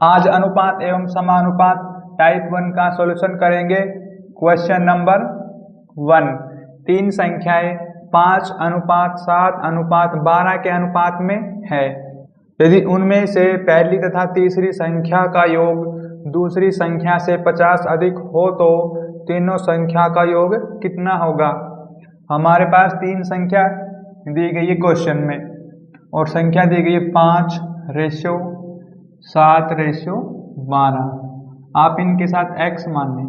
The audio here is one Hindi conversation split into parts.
आज अनुपात एवं समानुपात टाइप 1 का सॉल्यूशन करेंगे। क्वेश्चन नंबर 1, तीन संख्याएं 5:7:12 के अनुपात में है। यदि उनमें से पहली तथा तीसरी संख्या का योग दूसरी संख्या से 50 अधिक हो तो तीनों संख्या का योग कितना होगा। हमारे पास तीन संख्या दी गई है क्वेश्चन में और संख्या दी गई है 5:7:12। आप इनके साथ x मान लें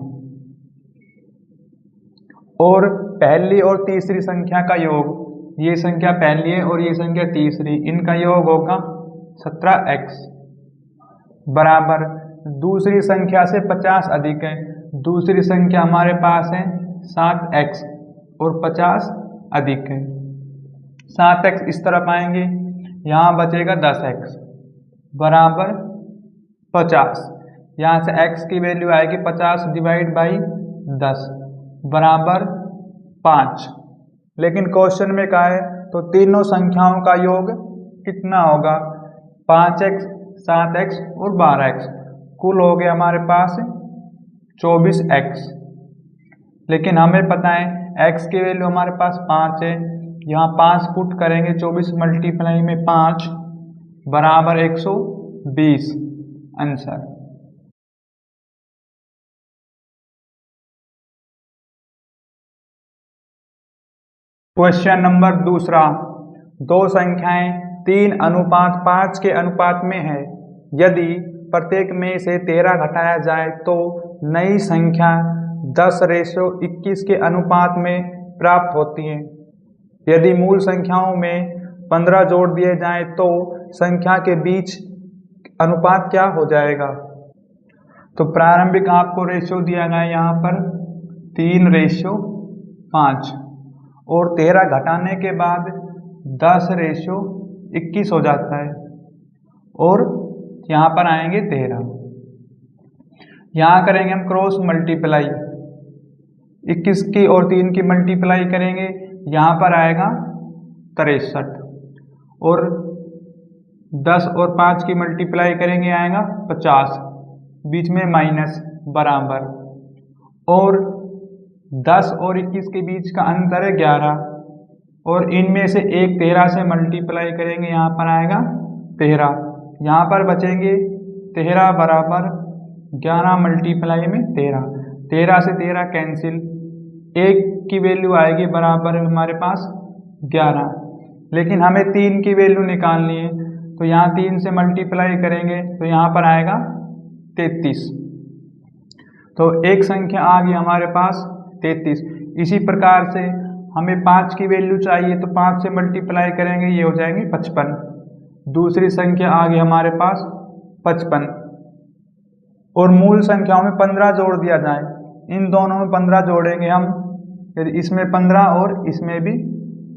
और पहली और तीसरी संख्या का योग, ये संख्या पहली है और ये संख्या तीसरी, इनका योग होगा 17x बराबर दूसरी संख्या से 50 अधिक है। दूसरी संख्या हमारे पास है 7x और 50 अधिक है। 7x इस तरफ आएंगे, यहाँ बचेगा 10x बराबर 50। यहाँ से x की वैल्यू आएगी 50/10 बराबर 5। लेकिन क्वेश्चन में क्या है तो तीनों संख्याओं का योग कितना होगा। 5x 7x और 12x कुल हो गया हमारे पास 24x। लेकिन हमें पता है x की वैल्यू हमारे पास 5 है। यहाँ 5 पुट करेंगे, 24 मल्टीप्लाई में 5 बराबर 120 आंसर। क्वेश्चन नंबर 2, दो संख्याएं 3:5 के अनुपात में है। यदि प्रत्येक में से 13 घटाया जाए तो नई संख्या 10:21 के अनुपात में प्राप्त होती है। यदि मूल संख्याओं में 15 जोड़ दिए जाएं तो संख्या के बीच अनुपात क्या हो जाएगा। तो प्रारंभिक आपको रेशियो दिया गया है यहाँ पर 3:5 और 13 घटाने के बाद 10:21 हो जाता है और यहाँ पर आएंगे 13। यहाँ करेंगे हम क्रॉस मल्टीप्लाई, 21 की और 3 की मल्टीप्लाई करेंगे, यहाँ पर आएगा 63 और 10 और 5 की मल्टीप्लाई करेंगे आएगा 50, बीच में माइनस बराबर, और 10 और 21 के बीच का अंतर है 11 और इनमें से एक 13 से मल्टीप्लाई करेंगे, यहाँ पर आएगा 13। यहाँ पर बचेंगे 13 बराबर 11 मल्टीप्लाई में 13, 13 से 13 कैंसिल, एक की वैल्यू आएगी बराबर हमारे पास 11। लेकिन हमें 3 की वैल्यू निकालनी है तो यहाँ 3 से मल्टीप्लाई करेंगे तो यहाँ पर आएगा 33। तो एक संख्या आ गई हमारे पास 33। इसी प्रकार से हमें 5 की वैल्यू चाहिए तो 5 से मल्टीप्लाई करेंगे, ये हो जाएंगे 55। दूसरी संख्या आ गई हमारे पास 55 और मूल संख्याओं में 15 जोड़ दिया जाए, इन दोनों में 15 जोड़ेंगे हम, इसमें 15 और इसमें भी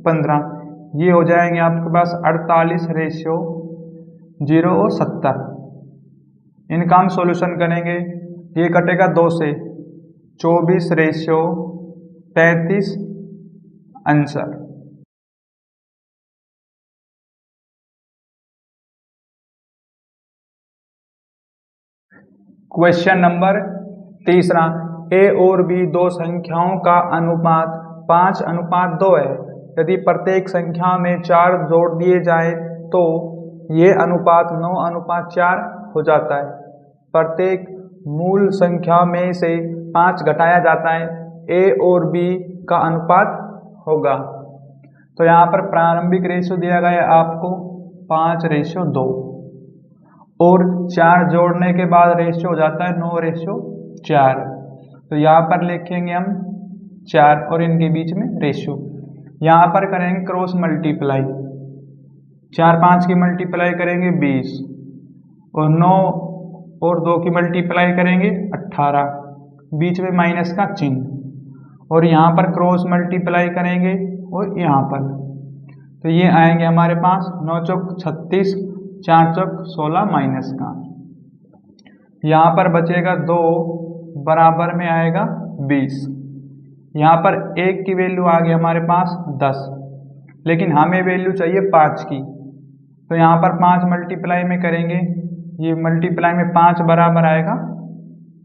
15, ये हो जाएंगे आपके पास 48:0 और 70। इनका हम सॉल्यूशन करेंगे, ये कटेगा 2 से 24:35 आंसर। क्वेश्चन नंबर 3, ए और बी दो संख्याओं का अनुपात 5:2 है। यदि प्रत्येक संख्या में 4 जोड़ दिए जाए तो ये अनुपात 9:4 हो जाता है। प्रत्येक मूल संख्या में से 5 घटाया जाता है, ए और बी का अनुपात होगा। तो यहाँ पर प्रारंभिक रेशियो दिया गया है आपको 5:2 और 4 जोड़ने के बाद रेशियो हो जाता है 9:4। तो यहाँ पर लिखेंगे हम 4 और इनके बीच में रेशियो। यहाँ पर करेंगे क्रॉस मल्टीप्लाई, 4 5 की मल्टीप्लाई करेंगे 20 और 9 और 2 की मल्टीप्लाई करेंगे 18, बीच में माइनस का चिन्ह, और यहाँ पर क्रॉस मल्टीप्लाई करेंगे और यहाँ पर, तो ये आएंगे हमारे पास 9 चौक 36, 4 चौक 16 माइनस का, यहाँ पर बचेगा 2 बराबर में आएगा 20। यहाँ पर 1 की वैल्यू आ गई हमारे पास 10, लेकिन हमें वैल्यू चाहिए 5 की, तो यहाँ पर 5 मल्टीप्लाई में करेंगे ये मल्टीप्लाई में 5 बराबर आएगा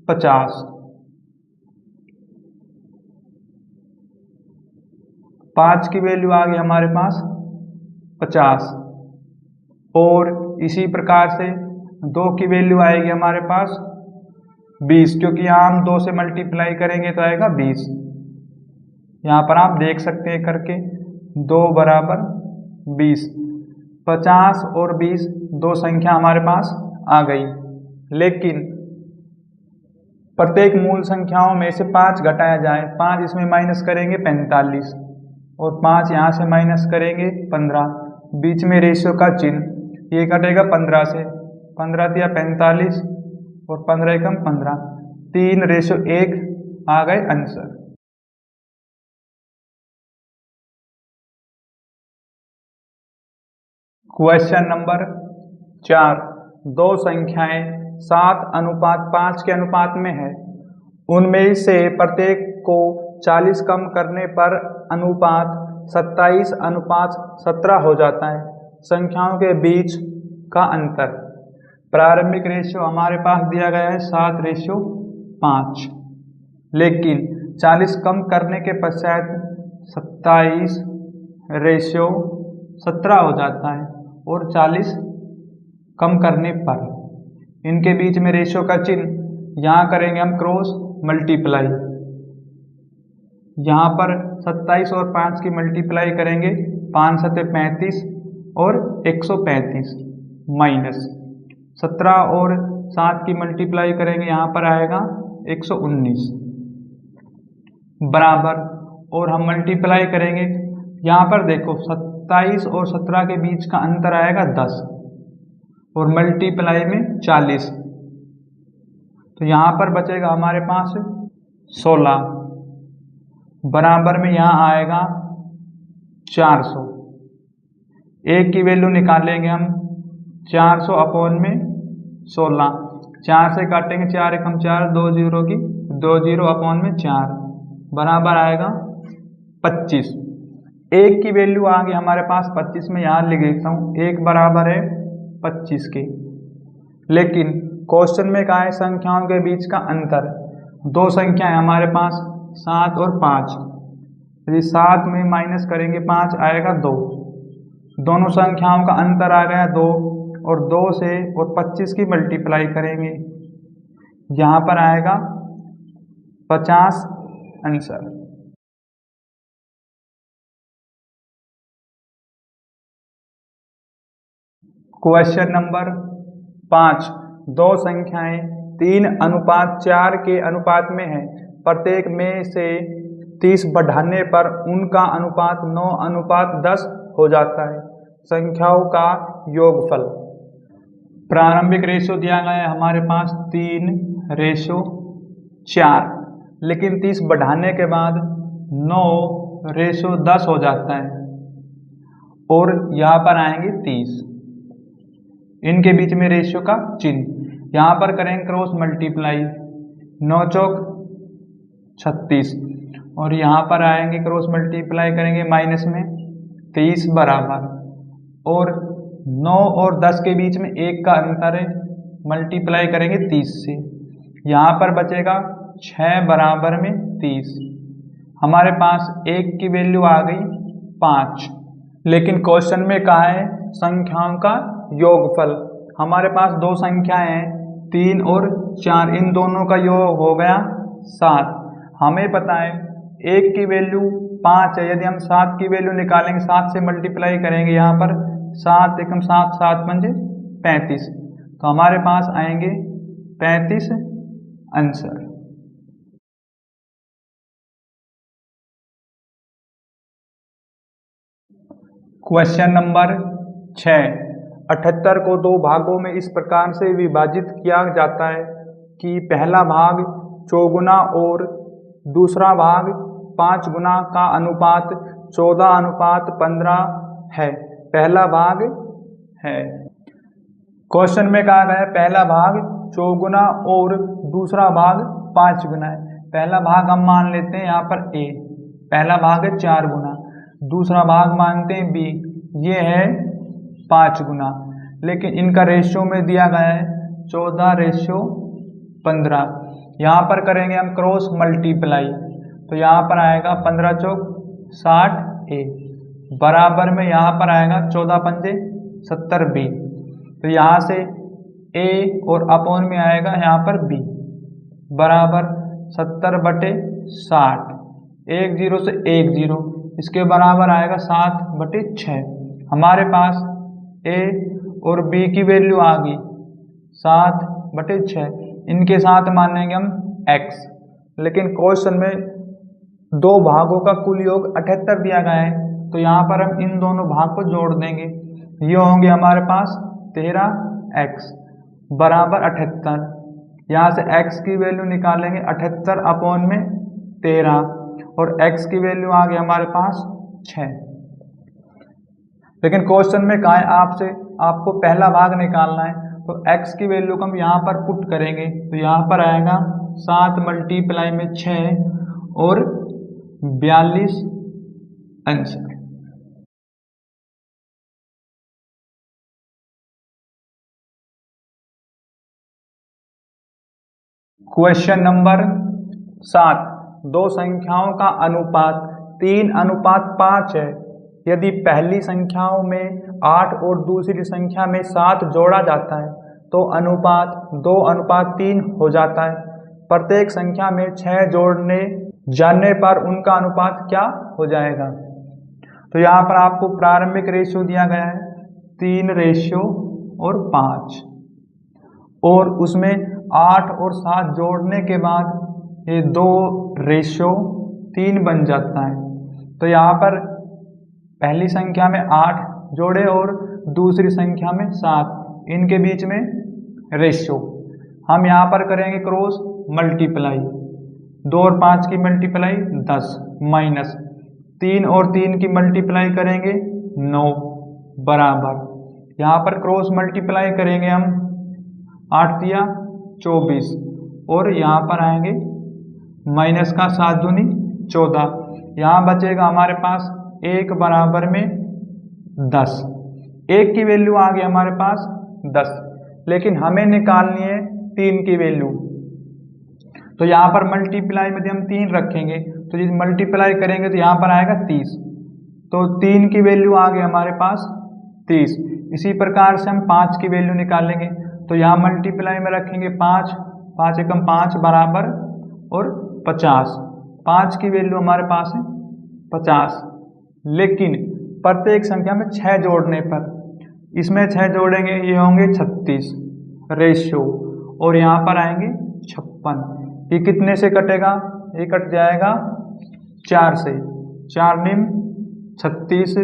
50। 5 की वैल्यू आ गई हमारे पास 50। और इसी प्रकार से 2 की वैल्यू आएगी हमारे पास 20, क्योंकि यहाँ हम 2 से मल्टीप्लाई करेंगे तो आएगा 20। यहाँ पर आप देख सकते हैं करके 2 बराबर 20। 50 और 20 दो संख्या हमारे पास आ गई, लेकिन प्रत्येक मूल संख्याओं में से 5 घटाया जाए। 5 इसमें माइनस करेंगे 45 और 5 यहाँ से माइनस करेंगे 15। बीच में रेशियो का चिन्ह, ये कटेगा 15 से। 15 दिया 45 और 15 एकम 15, 3:1 आ गए आंसर। क्वेश्चन नंबर 4, दो संख्याएं 7:5 के अनुपात में है। उनमें से प्रत्येक को 40 कम करने पर अनुपात 27:17 हो जाता है। संख्याओं के बीच का अंतर। प्रारंभिक रेशियो हमारे पास दिया गया है 7:5, लेकिन 40 कम करने के पश्चात 27:17 हो जाता है। और 40 कम करने पर इनके बीच में रेशियो का चिन्ह यहाँ करेंगे हम क्रॉस मल्टीप्लाई। यहाँ पर 27 और 5 की मल्टीप्लाई करेंगे, 5 7 35 और 135 माइनस 17 और 7 की मल्टीप्लाई करेंगे, यहाँ पर आएगा 119 बराबर। और हम मल्टीप्लाई करेंगे, यहाँ पर देखो 27 और 17 के बीच का अंतर आएगा 10 और मल्टीप्लाई में 40, तो यहाँ पर बचेगा हमारे पास 16 बराबर में यहाँ आएगा 400। एक की वैल्यू निकालेंगे हम 400 अपॉन में 16, 4 से काटेंगे 4 एकम 4, 2 0 की 2 0 अपॉन में 4 बराबर आएगा 25। एक की वैल्यू आ गई हमारे पास 25 में, यहाँ लिख देता हूँ 1 बराबर है 25 के। लेकिन क्वेश्चन में कहा है संख्याओं के बीच का अंतर। दो संख्याएं हमारे पास 7 और 5, यदि 7 में माइनस करेंगे 5 आएगा 2। दोनों संख्याओं का अंतर आ गया 2 और 2 से और 25 की मल्टीप्लाई करेंगे, यहाँ पर आएगा 50 आंसर। क्वेश्चन नंबर 5, दो संख्याएं 3:4 के अनुपात में है। प्रत्येक में से 30 बढ़ाने पर उनका अनुपात 9:10 हो जाता है। संख्याओं का योगफल। प्रारंभिक रेशियो दिया गया है हमारे पास 3:4, लेकिन 30 बढ़ाने के बाद 9:10 हो जाता है और यहाँ पर आएंगे 30। इनके बीच में रेशियो का चिन्ह, यहाँ पर करेंगे क्रॉस मल्टीप्लाई, 9 चौक 36 और यहाँ पर आएंगे क्रॉस मल्टीप्लाई करेंगे माइनस में 30 बराबर। और 9 और 10 के बीच में 1 का अंतर है, मल्टीप्लाई करेंगे 30 से, यहाँ पर बचेगा 6 बराबर में 30। हमारे पास 1 की वैल्यू आ गई 5, लेकिन क्वेश्चन में कहा है संख्याओं का योगफल। हमारे पास दो संख्याएं हैं 3 और 4, इन दोनों का योग हो गया 7। हमें पता है 1 की वैल्यू 5 है, यदि हम 7 की वैल्यू निकालेंगे 7 से मल्टीप्लाई करेंगे, यहाँ पर 7 एकम 7 7 पंजे 35, तो हमारे पास आएंगे 35 आंसर। क्वेश्चन नंबर 6, 78 को दो भागों में इस प्रकार से विभाजित किया जाता है कि पहला भाग 4 गुना और दूसरा भाग 5 गुना का अनुपात 14:15 है। पहला भाग है। क्वेश्चन में कहा गया है पहला भाग 4 गुना और दूसरा भाग 5 गुना है। पहला भाग हम मान लेते हैं यहाँ पर A, पहला भाग है 4 गुना, दूसरा भाग मानते हैं B, ये है 5 गुना। लेकिन इनका रेशियो में दिया गया है 14:15। यहाँ पर करेंगे हम क्रॉस मल्टीप्लाई, तो यहाँ पर आएगा 15 चौक 60A बराबर में यहाँ पर आएगा 14 पंजे 70B। तो यहाँ से A और अपॉन में आएगा यहाँ पर B बराबर 70/60। 1 0 से 1 0, इसके बराबर आएगा 7/6। हमारे पास A और B की वैल्यू आ गई 7/6। इनके साथ मानेंगे हम x, लेकिन क्वेश्चन में दो भागों का कुल योग 78 दिया गया है, तो यहाँ पर हम इन दोनों भाग को जोड़ देंगे। ये होंगे हमारे पास 13x बराबर 78। यहाँ से x की वैल्यू निकालेंगे 78 अपॉन में 13 और x की वैल्यू आ गई हमारे पास 6। लेकिन क्वेश्चन में कहा है आपको पहला भाग निकालना है, तो x की वैल्यू को हम यहाँ पर पुट करेंगे, तो यहाँ पर आएगा 7 मल्टीप्लाई में 6 और 42 आंसर। क्वेश्चन नंबर 7, दो संख्याओं का अनुपात 3:5 है। यदि पहली संख्याओं में 8 और दूसरी संख्या में 7 जोड़ा जाता है तो अनुपात 2:3 हो जाता है। प्रत्येक संख्या में 6 जोड़ने जाने पर उनका अनुपात क्या हो जाएगा? तो यहाँ पर आपको प्रारंभिक रेशियो दिया गया है 3:5 और उसमें 8 और 7 जोड़ने के बाद ये 2:3 बन जाता है। तो यहाँ पर पहली संख्या में 8 जोड़े और दूसरी संख्या में 7, इनके बीच में रेशियो हम यहाँ पर करेंगे क्रॉस मल्टीप्लाई। 2 और 5 की मल्टीप्लाई 10 माइनस 3 और 3 की मल्टीप्लाई करेंगे 9 बराबर, यहाँ पर क्रॉस मल्टीप्लाई करेंगे हम 8 दिया 24 और यहाँ पर आएंगे माइनस का 7 दूनी 14। यहाँ बचेगा हमारे पास 1 बराबर में 10। 1 की वैल्यू आ गई हमारे पास 10, लेकिन हमें निकालनी है 3 की वैल्यू। तो यहाँ पर मल्टीप्लाई में हम 3 रखेंगे, तो यदि मल्टीप्लाई करेंगे तो यहाँ पर आएगा 30। तो 3 की वैल्यू आ गई हमारे पास 30। इसी प्रकार से हम 5 की वैल्यू निकालेंगे, तो यहाँ मल्टीप्लाई में रखेंगे 5, 5 एकम 5 बराबर और 50। 5 की वैल्यू हमारे पास है 50, लेकिन प्रत्येक संख्या में 6 जोड़ने पर, इसमें 6 जोड़ेंगे ये होंगे 36 रेशियो और यहाँ पर आएंगे 56। ये कितने से कटेगा? ये कट जाएगा 4 से, 4 निम 36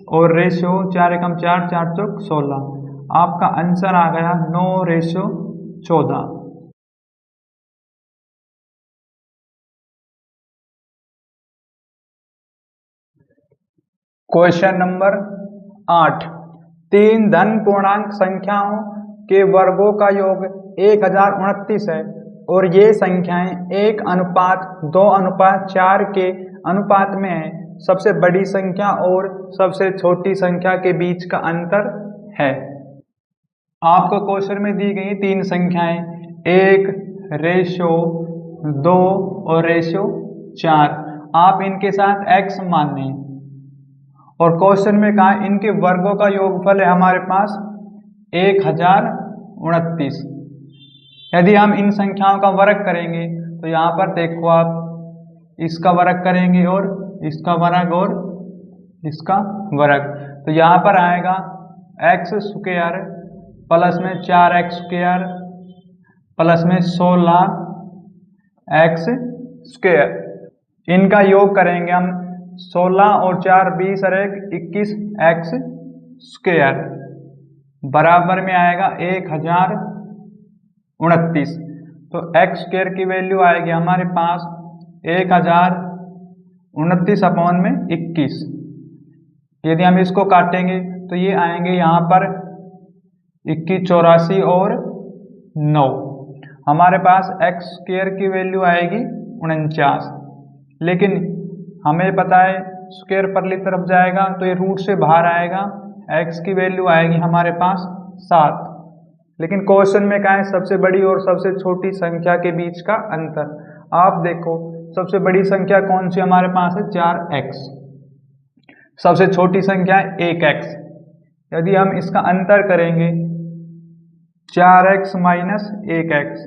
और रेशियो 4 एकम 4, 4 चौक 16। आपका आंसर आ गया 9:14। क्वेश्चन नंबर 8, 3 धन पूर्णांक संख्याओं के वर्गों का योग 1029 है और ये संख्याएं 1:2:4 के अनुपात में है। सबसे बड़ी संख्या और सबसे छोटी संख्या के बीच का अंतर है। आपको क्वेश्चन में दी गई 3 संख्याएं 1, रेशियो 2 और रेशियो 4। आप इनके साथ x माने और क्वेश्चन में कहा इनके वर्गों का योगफल है हमारे पास 1029। यदि हम इन संख्याओं का वर्ग करेंगे तो यहाँ पर देखो आप, इसका वर्ग करेंगे और इसका वर्ग और इसका वर्ग, तो यहाँ पर आएगा x² प्लस में 4x² प्लस में 16x²। इनका योग करेंगे हम 16 और 4 20 और 1 21x² बराबर में आएगा 1029। तो x² की वैल्यू आएगी हमारे पास 1029 अपॉन में 21। यदि हम इसको काटेंगे तो ये आएंगे यहाँ पर 21 84 और 9। हमारे पास x² की वैल्यू आएगी 49, लेकिन हमें पता है स्क्वायर परली तरफ जाएगा तो ये रूट से बाहर आएगा। x की वैल्यू आएगी हमारे पास 7। लेकिन क्वेश्चन में क्या है, सबसे बड़ी और सबसे छोटी संख्या के बीच का अंतर। आप देखो सबसे बड़ी संख्या कौन सी हमारे पास है, 4x। सबसे छोटी संख्या है 1x। यदि हम इसका अंतर करेंगे 4x माइनस 1x,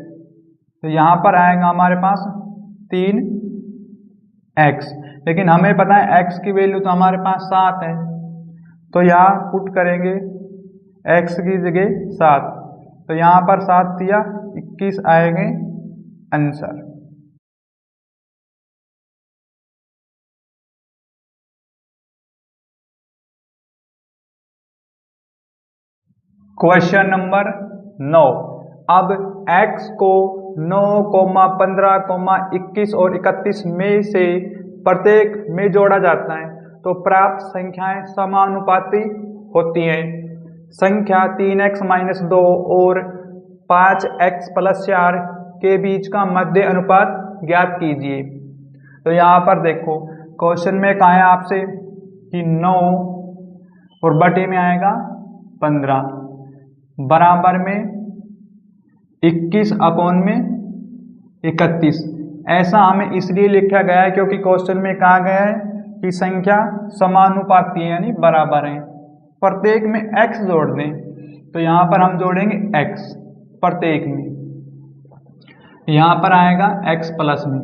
तो यहाँ पर आएगा हमारे पास 3x। लेकिन हमें पता है x की वैल्यू तो हमारे पास 7 है, तो यहाँ पुट करेंगे x की जगह 7, तो यहाँ पर 7 दिया 21 आएंगे आंसर। Question number 9। अब x को 9, 15, 21 और 31 में से प्रत्येक में जोड़ा जाता है तो प्राप्त संख्याएं समानुपाती होती हैं। संख्या 3x माइनस 2 और 5x प्लस 4 के बीच का मध्य अनुपात ज्ञात कीजिए। तो यहाँ पर देखो क्वेश्चन में कहा है आपसे कि 9 और बटे में आएगा 15 बराबर में 21 अपॉन में 31। ऐसा हमें इसलिए लिखा गया है क्योंकि क्वेश्चन में कहा गया है कि संख्या समानुपाती है यानी बराबर है। प्रत्येक में x जोड़ दें, तो यहाँ पर हम जोड़ेंगे x प्रत्येक में, यहाँ पर आएगा x प्लस में।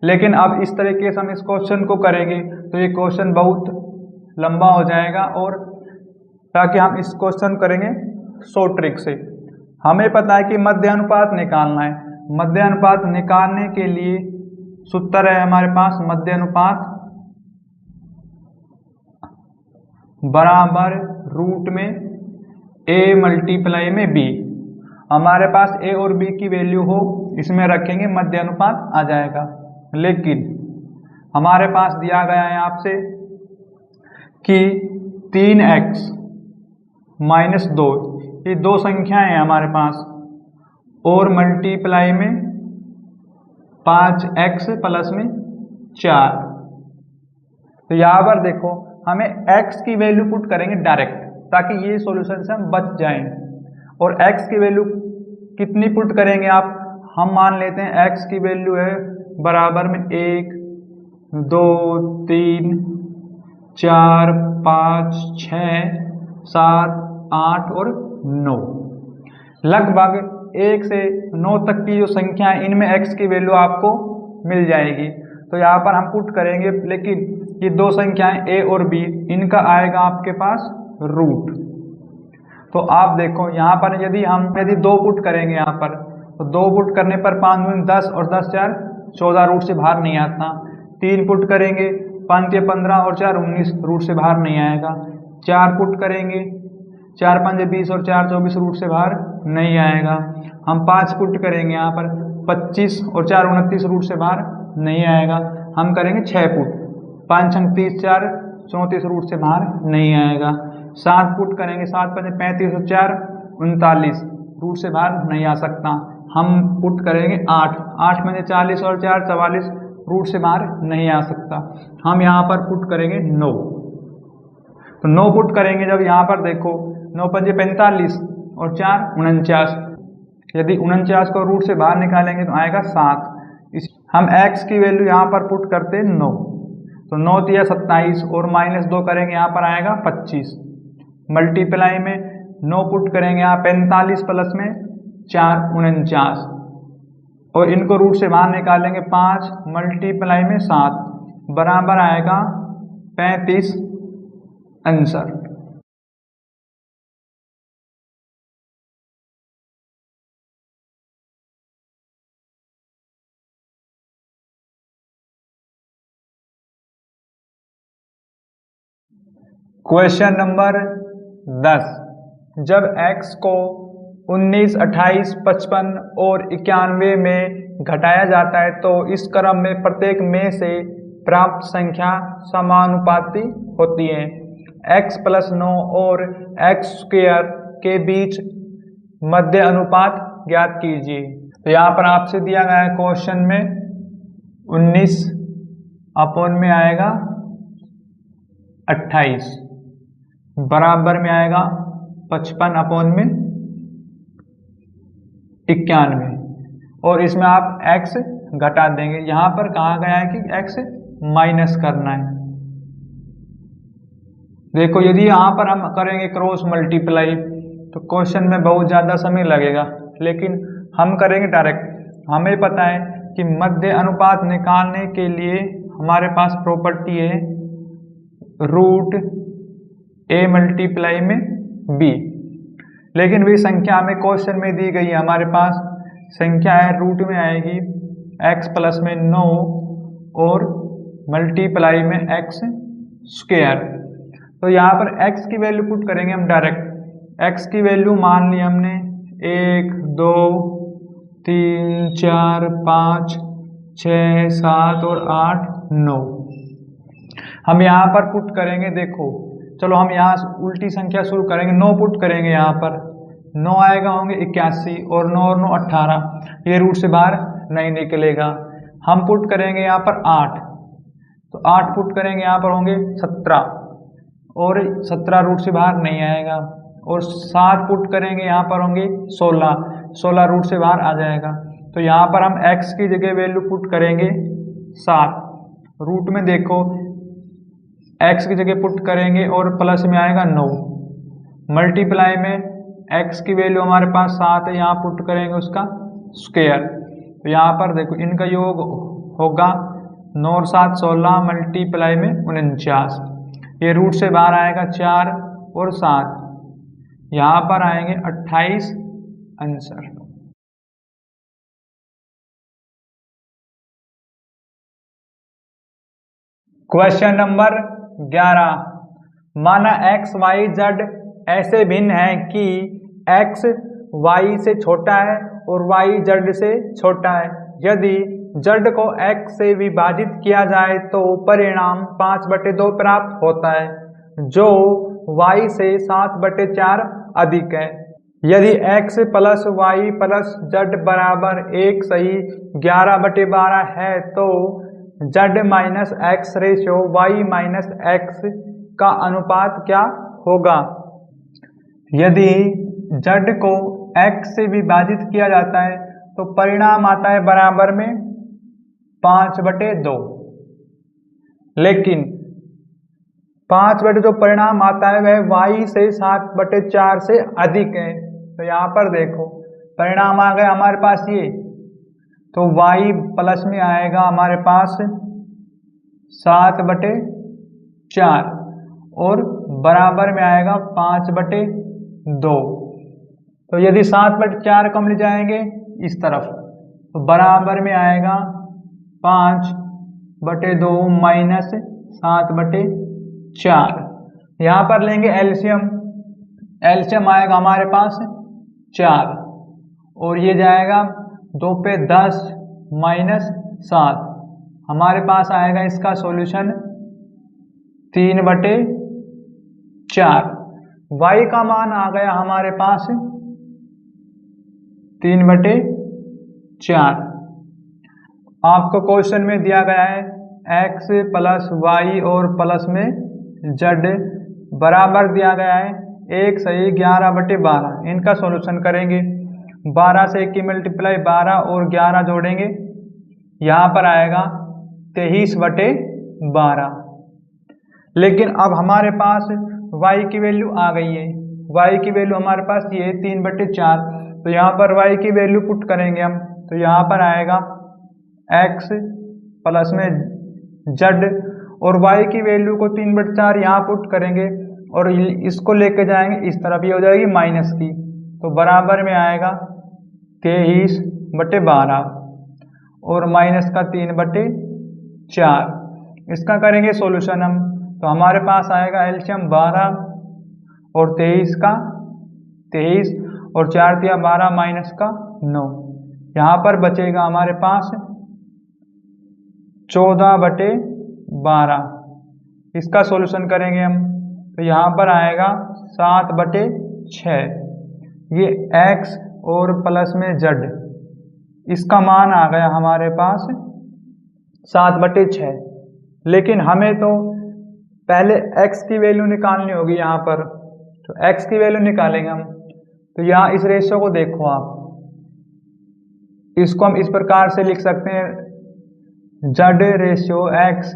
लेकिन अब इस तरीके से हम इस क्वेश्चन को करेंगे तो ये क्वेश्चन बहुत लंबा हो जाएगा, और ताकि हम इस क्वेश्चन करेंगे शॉर्ट ट्रिक से। हमें पता है कि मध्य अनुपात निकालना है। मध्य अनुपात निकालने के लिए सूत्र है हमारे पास, मध्य अनुपात बराबर रूट में a मल्टीप्लाई में b। हमारे पास a और b की वैल्यू हो, इसमें रखेंगे मध्य अनुपात आ जाएगा। लेकिन हमारे पास दिया गया है आपसे कि 3x माइनस 2, ये दो संख्याएं हैं हमारे पास, और मल्टीप्लाई में 5x प्लस में 4। तो यहाँ पर देखो हमें x की वैल्यू पुट करेंगे डायरेक्ट, ताकि ये सॉल्यूशन से हम बच जाएं। और x की वैल्यू कितनी पुट करेंगे आप, हम मान लेते हैं x की वैल्यू है बराबर में 1, 2, 3, 4, 5, 6, 7, 8 और 9। लगभग 1 से 9 तक की जो संख्या है इनमें x की वैल्यू आपको मिल जाएगी। तो यहाँ पर हम पुट करेंगे, लेकिन ये दो संख्याएं a और b, इनका आएगा आपके पास रूट। तो आप देखो यहाँ पर यदि 2 पुट करेंगे यहाँ पर, तो 2 पुट करने पर 5 दूनी 10 और 10 4 14 रूट से बाहर नहीं आता। 3 पुट करेंगे 5 या 15 और 4 19 रूट से बाहर नहीं आएगा। 4 पुट करेंगे 4 5 20 और 4 24 रूट से बाहर नहीं आएगा। हम 5 पुट करेंगे यहाँ पर 25 और 4 29 रूट से बाहर नहीं आएगा। हम करेंगे 6 पुट, 5 6 30 4 34 रूट से बाहर नहीं आएगा। 7 पुट करेंगे 7 5 35 और 4 39 रूट से बाहर नहीं आ सकता। हम पुट करेंगे 8 में 40 और 4 44 रूट से बाहर नहीं आ सकता। हम यहाँ पर पुट करेंगे 9, तो 9 पुट करेंगे जब यहाँ पर देखो 9 5 45 और 4 49। यदि 49 को रूट से बाहर निकालेंगे तो आएगा 7। हम x की वैल्यू यहाँ पर पुट करते हैं 9, तो 9 दिया 27 और माइनस 2 करेंगे यहाँ पर आएगा 25। मल्टीप्लाई में 9 पुट करेंगे यहाँ 45 प्लस में 4 49, और इनको रूट से बाहर निकालेंगे 5 मल्टीप्लाई में 7 बराबर आएगा 35 आंसर। Question number 10। जब x को 19, 28, 55 और 91 में घटाया जाता है तो इस क्रम में प्रत्येक में से प्राप्त संख्या समानुपाती होती है। x प्लस 9 और x स्क्वायर के बीच मध्य अनुपात ज्ञात कीजिए। तो यहाँ पर आपसे दिया गया है क्वेश्चन में 19 अपॉन में आएगा 28 बराबर में आएगा 55 अपॉन में 91, और इसमें आप x घटा देंगे। यहाँ पर कहा गया है कि x माइनस करना है। देखो यदि यहाँ पर हम करेंगे क्रॉस मल्टीप्लाई तो क्वेश्चन में बहुत ज़्यादा समय लगेगा, लेकिन हम करेंगे डायरेक्ट। हमें पता है कि मध्य अनुपात निकालने के लिए हमारे पास प्रॉपर्टी है रूट a मल्टीप्लाई में b, लेकिन वही संख्या हमें क्वेश्चन में दी गई है। हमारे पास संख्या है रूट में आएगी x प्लस में 9 और मल्टीप्लाई में x स्क्वायर। तो यहाँ पर x की वैल्यू पुट करेंगे हम डायरेक्ट। x की वैल्यू मान ली हमने 1 2 3 4 5 6 7 और 8 9। हम यहाँ पर पुट करेंगे। देखो चलो हम यहाँ उल्टी संख्या शुरू करेंगे। 9 पुट करेंगे, यहाँ पर 9 आएगा होंगे 81 और 9 और 9 18, ये रूट से बाहर नहीं निकलेगा। हम पुट करेंगे यहाँ पर 8, तो 8 पुट करेंगे यहाँ पर होंगे 17 और 17 रूट से बाहर नहीं आएगा। और 7 पुट करेंगे यहाँ पर होंगे 16, 16 रूट से बाहर आ जाएगा। तो यहाँ पर हम x की जगह वैल्यू पुट करेंगे 7। रूट में देखो x की जगह पुट करेंगे और प्लस में आएगा 9, मल्टीप्लाई में x की वैल्यू हमारे पास 7 है, यहाँ पुट करेंगे उसका स्क्वायर। तो यहाँ पर देखो इनका योग होगा 9 और 7 16 मल्टीप्लाई में 49, ये रूट से बाहर आएगा 4 और 7, यहाँ पर आएंगे 28 आंसर। क्वेश्चन नंबर 11, माना x y z ऐसे भिन्न है कि x y से छोटा है और y z से छोटा है। यदि z को x से विभाजित किया जाए तो परिणाम 5/2 प्राप्त होता है, जो y से 7/4 अधिक है। यदि x plus y plus z बराबर 1 सही 11/12 है तो z minus x ratio y minus x का अनुपात क्या होगा। यदि z को x से विभाजित किया जाता है तो परिणाम आता है बराबर में 5/2, लेकिन 5/2 परिणाम आता है वह y से 7/4 से अधिक है। तो यहाँ पर देखो परिणाम आ गया हमारे पास ये, तो y प्लस में आएगा हमारे पास 7/4 और बराबर में आएगा 5/2। तो यदि 7/4 को हम ले जाएंगे इस तरफ तो बराबर में आएगा 5/2 माइनस 7/4। यहाँ पर लेंगे एलसीएम, एलसीएम आएगा हमारे पास 4 और ये जाएगा 2 पे 10 माइनस 7, हमारे पास आएगा इसका सॉल्यूशन 3/4। y का मान आ गया हमारे पास 3/4। आपको क्वेश्चन में दिया गया है x प्लस y और प्लस में z बराबर दिया गया है 1 सही 11/12। इनका सॉल्यूशन करेंगे। 12 से 1 की मल्टीप्लाई 12 और 11 जोड़ेंगे, यहाँ पर आएगा 23/12। लेकिन अब हमारे पास y की वैल्यू आ गई है, y की वैल्यू हमारे पास ये 3/4। तो यहाँ पर y की वैल्यू पुट करेंगे हम, तो यहाँ पर आएगा x प्लस में z और y की वैल्यू को 3/4 यहाँ पुट करेंगे और इसको लेके जाएंगे इस तरफ, ये हो जाएगी माइनस की, तो बराबर में आएगा 23/12 और माइनस का 3/4। इसका करेंगे सॉल्यूशन हम, तो हमारे पास आएगा एलसीएम 12 और 23 का 23 और 4 दिया 12 माइनस का 9, यहाँ पर बचेगा हमारे पास 14/12। इसका सॉल्यूशन करेंगे हम, तो यहाँ पर आएगा 7/6। ये x और प्लस में z, इसका मान आ गया हमारे पास 7/6। लेकिन हमें तो पहले x की वैल्यू निकालनी होगी यहाँ पर, तो x की वैल्यू निकालेंगे हम। तो यहाँ इस रेशियो को देखो आप, इसको हम इस प्रकार से लिख सकते हैं, Z/X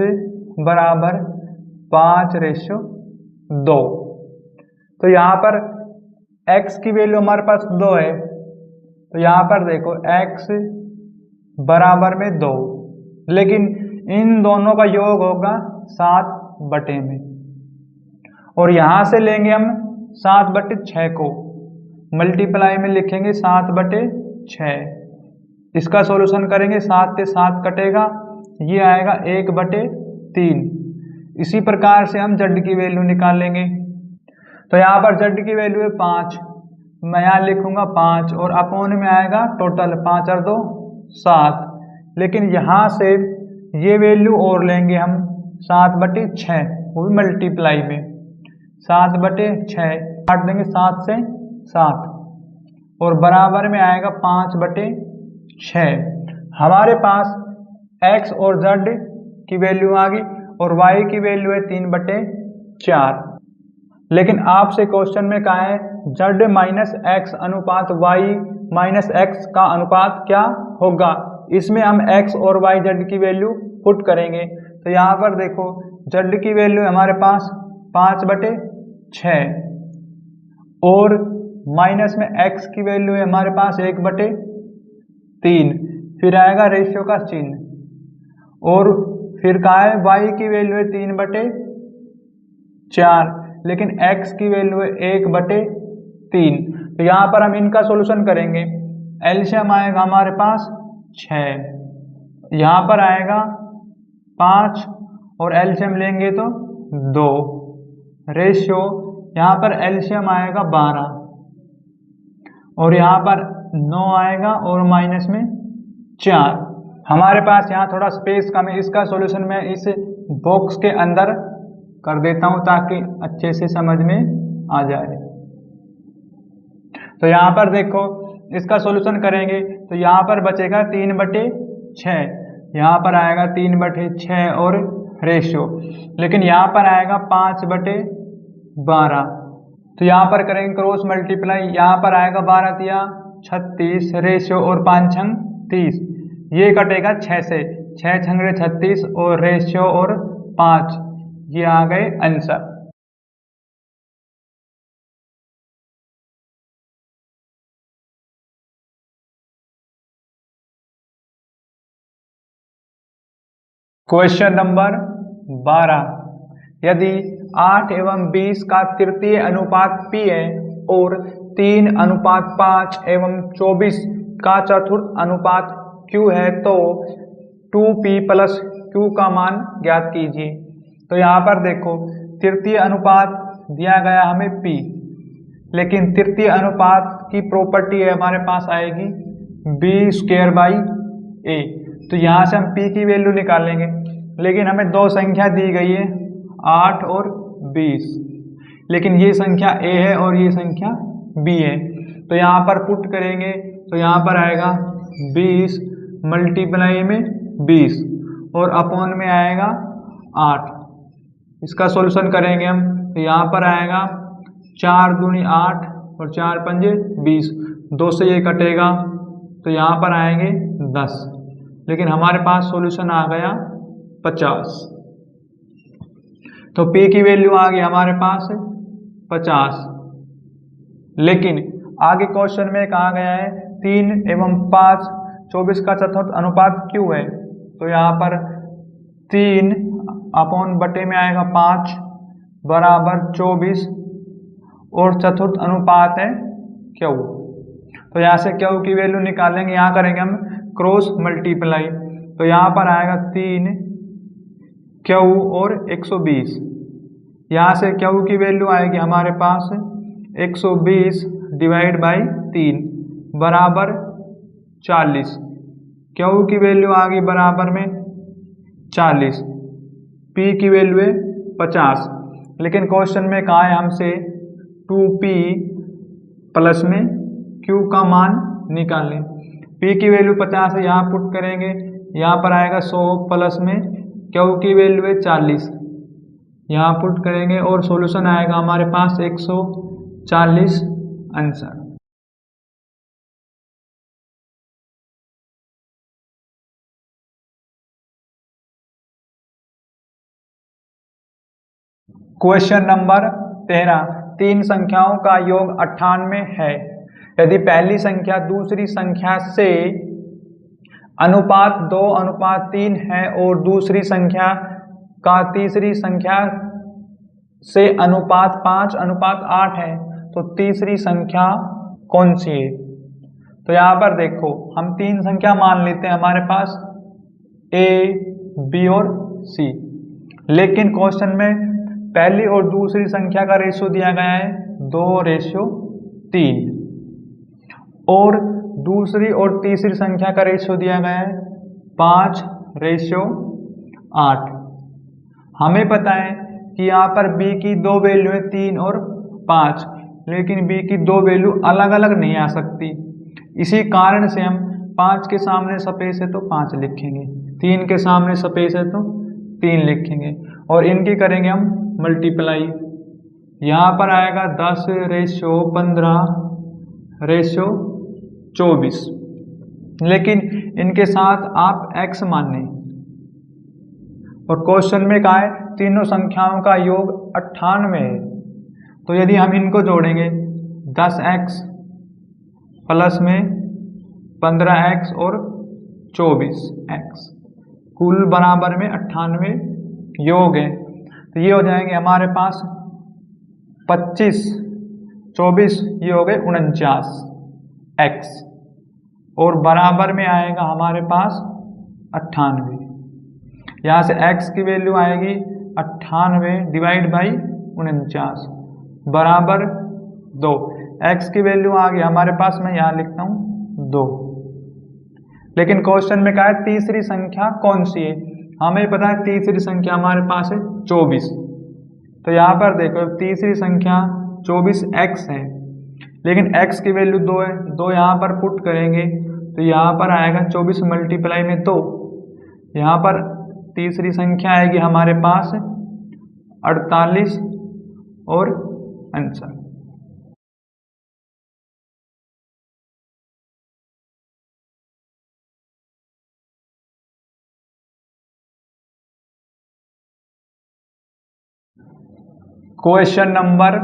बराबर 5/2। तो यहाँ पर x की वैल्यू हमारे पास 2 है, तो यहाँ पर देखो x बराबर में 2, लेकिन इन दोनों का योग होगा 7/में, और यहाँ से लेंगे हम 7/6 को, मल्टीप्लाई में लिखेंगे 7/6। इसका सॉल्यूशन करेंगे, 7 से 7 कटेगा, ये आएगा 1/3। इसी प्रकार से हम z की वैल्यू निकालेंगे। तो यहाँ पर z की वैल्यू है 5, मैं यहाँ लिखूंगा 5, और अपोन में आएगा टोटल 5 और 2 7, लेकिन यहाँ से ये वैल्यू और लेंगे हम 7/6, वो भी मल्टीप्लाई में 7/6 काट देंगे 7 से 7, और बराबर में आएगा 5/6। हमारे पास x और z की वैल्यू आ गई, और y की वैल्यू है 3/4। लेकिन आपसे क्वेश्चन में कहा है z माइनस x अनुपात y माइनस x का अनुपात क्या होगा। इसमें हम x और y z की वैल्यू पुट करेंगे। तो यहाँ पर देखो z की वैल्यू हमारे पास 5/6, और माइनस में x की वैल्यू है हमारे पास 1/3, फिर आएगा रेशियो का चिन्ह, और फिर कहा है y की वैल्यू है 3/4, लेकिन x की वैल्यू है 1/3। तो यहाँ पर हम इनका सॉल्यूशन करेंगे, एलसीएम आएगा हमारे पास 6, यहाँ पर आएगा 5, और एलसीएम लेंगे तो 2, रेशियो यहाँ पर एलसीएम आएगा 12, और यहाँ पर 9 आएगा, और माइनस में 4। हमारे पास यहाँ थोड़ा स्पेस कम है, इसका सॉल्यूशन मैं इस बॉक्स के अंदर कर देता हूँ ताकि अच्छे से समझ में आ जाए। तो यहाँ पर देखो इसका सॉल्यूशन करेंगे, तो यहाँ पर बचेगा 3/6, यहाँ पर आएगा 3/6 और रेशियो, लेकिन यहाँ पर आएगा 5/12। तो यहाँ पर करेंगे क्रॉस मल्टीप्लाई, यहाँ पर आएगा 12 तिया 36, रेशियो और 5 छंग 30, ये कटेगा 6 से, 6 छंगड़े 36 और रेशियो और 5, ये आ गए आंसर। क्वेश्चन नंबर 12, यदि 8 एवं 20 का तृतीय अनुपात p है और 3:5 एवं 24 का चतुर्थ अनुपात q है, तो 2p + q का मान ज्ञात कीजिए। तो यहाँ पर देखो तृतीय अनुपात दिया गया हमें p, लेकिन तृतीय अनुपात की प्रॉपर्टी है हमारे पास आएगी b²/a। तो यहाँ से हम p की वैल्यू निकालेंगे, लेकिन हमें दो संख्या दी गई है 8 और 20, लेकिन ये संख्या a है और ये संख्या b है। तो यहाँ पर पुट करेंगे, तो यहाँ पर आएगा 20 मल्टीप्लाई में 20 और अपॉन में आएगा 8। इसका सॉल्यूशन करेंगे हम, तो यहाँ पर आएगा 4 दूनी 8 और 4 पंजे 20, 2 से ये कटेगा, तो यहाँ पर आएंगे 10, लेकिन हमारे पास सॉल्यूशन आ गया 50। तो p की वैल्यू आ गई हमारे पास 50, लेकिन आगे क्वेश्चन में कहा गया है 3 एवं 5 24 का चतुर्थ अनुपात q है। तो यहाँ पर 3/बटे में आएगा 5 बराबर 24 और चतुर्थ अनुपात है q। तो यहाँ से q की वैल्यू निकालेंगे, यहाँ करेंगे हम क्रॉस मल्टीप्लाई, तो यहाँ पर आएगा 3q और 120, यहाँ से q की वैल्यू आएगी हमारे पास 120 डिवाइड बाई 3 बराबर 40, q की वैल्यू आ गई बराबर में 40, p की वैल्यू है 50, लेकिन क्वेश्चन में कहा है हमसे 2p प्लस में q का मान निकालें। p की वैल्यू 50 है, यहाँ पुट करेंगे, यहाँ पर आएगा 100 प्लस में q की वैल्यू है 40, यहाँ पुट करेंगे और सॉल्यूशन आएगा हमारे पास 140 आंसर। क्वेश्चन नंबर 13, तीन संख्याओं का योग 98 है। यदि पहली संख्या दूसरी संख्या से अनुपात 2:3 है और दूसरी संख्या का तीसरी संख्या से अनुपात 5:8 है, तो तीसरी संख्या कौन सी है? तो यहाँ पर देखो, हम तीन संख्या मान लेते हैं हमारे पास A, B और C, लेकिन क्वेश्चन में पहली और दूसरी संख्या का रेशियो दिया गया है 2:3 और दूसरी और तीसरी संख्या का रेशियो दिया गया है 5:8। हमें पता है कि यहाँ पर B की दो वैल्यू है 3 और 5, लेकिन B की दो वैल्यू अलग अलग नहीं आ सकती। इसी कारण से हम 5 के सामने स्पेस है तो 5 लिखेंगे, 3 के सामने स्पेस है तो 3 लिखेंगे और इनकी करेंगे हम मल्टीप्लाई। यहाँ पर आएगा 10:15:24, लेकिन इनके साथ आप x मान लें और क्वेश्चन में कहा है तीनों संख्याओं का योग 98 है। तो यदि हम इनको जोड़ेंगे 10x प्लस में 15x और 24x कुल बराबर में 98 योग है, तो ये हो जाएंगे हमारे पास 25, 24 ये हो गए 49x और बराबर में आएगा हमारे पास 98। यहाँ से x की वैल्यू आएगी 98 डिवाइड बाई 49 बराबर 2। x की वैल्यू आ गई हमारे पास, मैं यहाँ लिखता हूँ 2। लेकिन क्वेश्चन में कहा है तीसरी संख्या कौन सी है? हमें पता है तीसरी संख्या हमारे पास है 24, तो यहाँ पर देखो तीसरी संख्या 24x है, लेकिन x की वैल्यू 2 है, 2 यहाँ पर पुट करेंगे तो यहाँ पर आएगा 24 मल्टीप्लाई में 2, यहाँ पर तीसरी संख्या आएगी हमारे पास 48 और आंसर। क्वेश्चन नंबर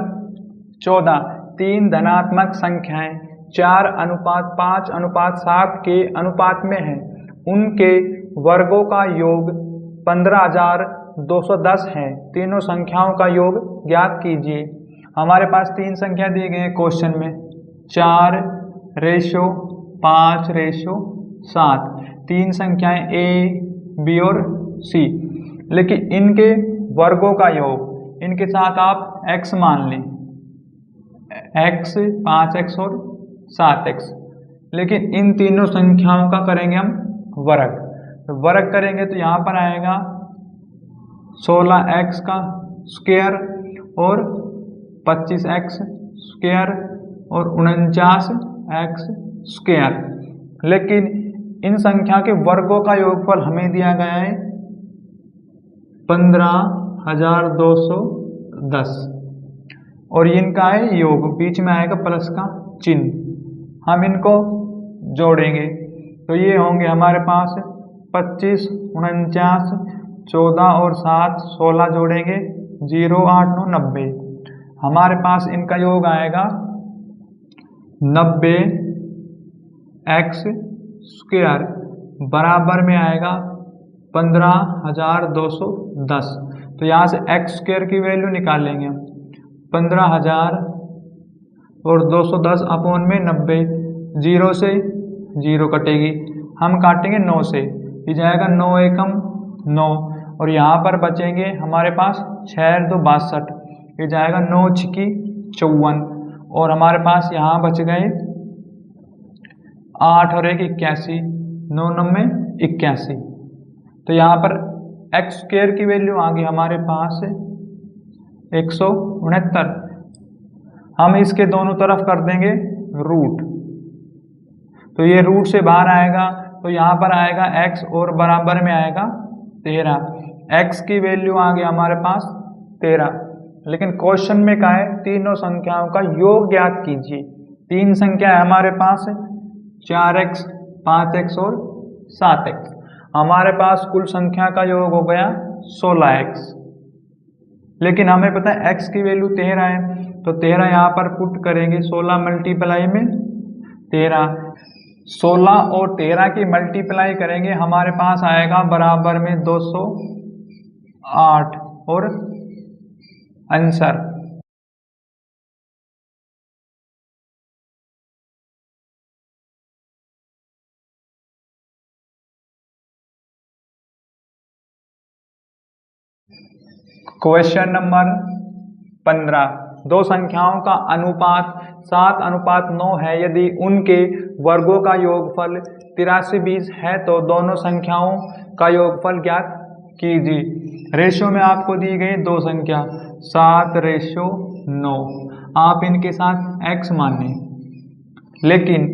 14, तीन धनात्मक संख्याएं 4:5:7 के अनुपात में हैं, उनके वर्गों का योग 15,210 है। तीनों संख्याओं का योग ज्ञात कीजिए। हमारे पास तीन संख्या दी गई है क्वेश्चन में 4:5:7, तीन संख्याएं A, B और C, लेकिन इनके वर्गों का योग, इनके साथ आप x मान लें, x 5x और 7x, लेकिन इन तीनों संख्याओं का करेंगे हम वर्ग। तो वर्ग करेंगे तो यहाँ पर आएगा 16x का स्क्वायर और 25x स्क्वायर और 49x स्क्वायर, लेकिन इन संख्या के वर्गों का योगफल हमें दिया गया है 15,210 और इनका है योग, बीच में आएगा प्लस का चिन्ह। हम इनको जोड़ेंगे तो ये होंगे हमारे पास 25, 49, 14 और 7, 16 जोड़ेंगे 0, 8, 9, 90। हमारे पास इनका योग आएगा 90x स्क्वायर बराबर में आएगा 15,210। तो यहाँ से x स्क्वायर की वैल्यू निकालेंगे हम 15,000 और 210 अपॉन में 90, 0 से 0 कटेगी, हम काटेंगे 9 से, ये जाएगा 9 एकम 9 और यहाँ पर बचेंगे हमारे पास 6 2 62, ये जाएगा 9 छिकी 54 और हमारे पास यहाँ बच गए 8 और 1 81, 9 9 81। तो यहाँ पर x स्क्वायर की वैल्यू आ गई हमारे पास 169। हम इसके दोनों तरफ कर देंगे रूट, तो ये रूट से बाहर आएगा तो यहाँ पर आएगा x और बराबर में आएगा 13। x की वैल्यू आ गई हमारे पास 13, लेकिन क्वेश्चन में कहा है तीनों संख्याओं का योग ज्ञात कीजिए। तीन संख्या है हमारे पास 4x, 5x और 7x। हमारे पास कुल संख्या का योग हो गया 16x। लेकिन हमें पता है x की वैल्यू 13 है, तो 13 यहाँ पर पुट करेंगे, 16 मल्टीप्लाई में 13, 16 और 13 की मल्टीप्लाई करेंगे, हमारे पास आएगा बराबर में 208 और आंसर क्वेश्चन नंबर 15, दो संख्याओं का अनुपात 7:9 है, यदि उनके वर्गों का योगफल 83:20 है तो दोनों संख्याओं का योगफल ज्ञात कीजिए। रेशियो में आपको दी गई दो संख्या 7:9, आप इनके साथ x माने, लेकिन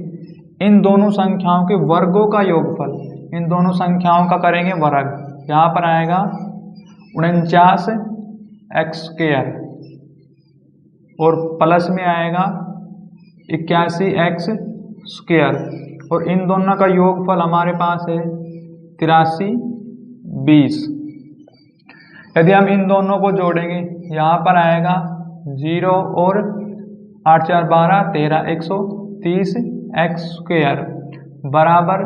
इन दोनों संख्याओं के वर्गों का योगफल, इन दोनों संख्याओं का करेंगे वर्ग, यहाँ पर आएगा 49x² और प्लस में आएगा 81x², और इन दोनों का योगफल हमारे पास है 83:20। यदि हम इन दोनों को जोड़ेंगे, यहाँ पर आएगा 0 और 8 4 12 13 130x² बराबर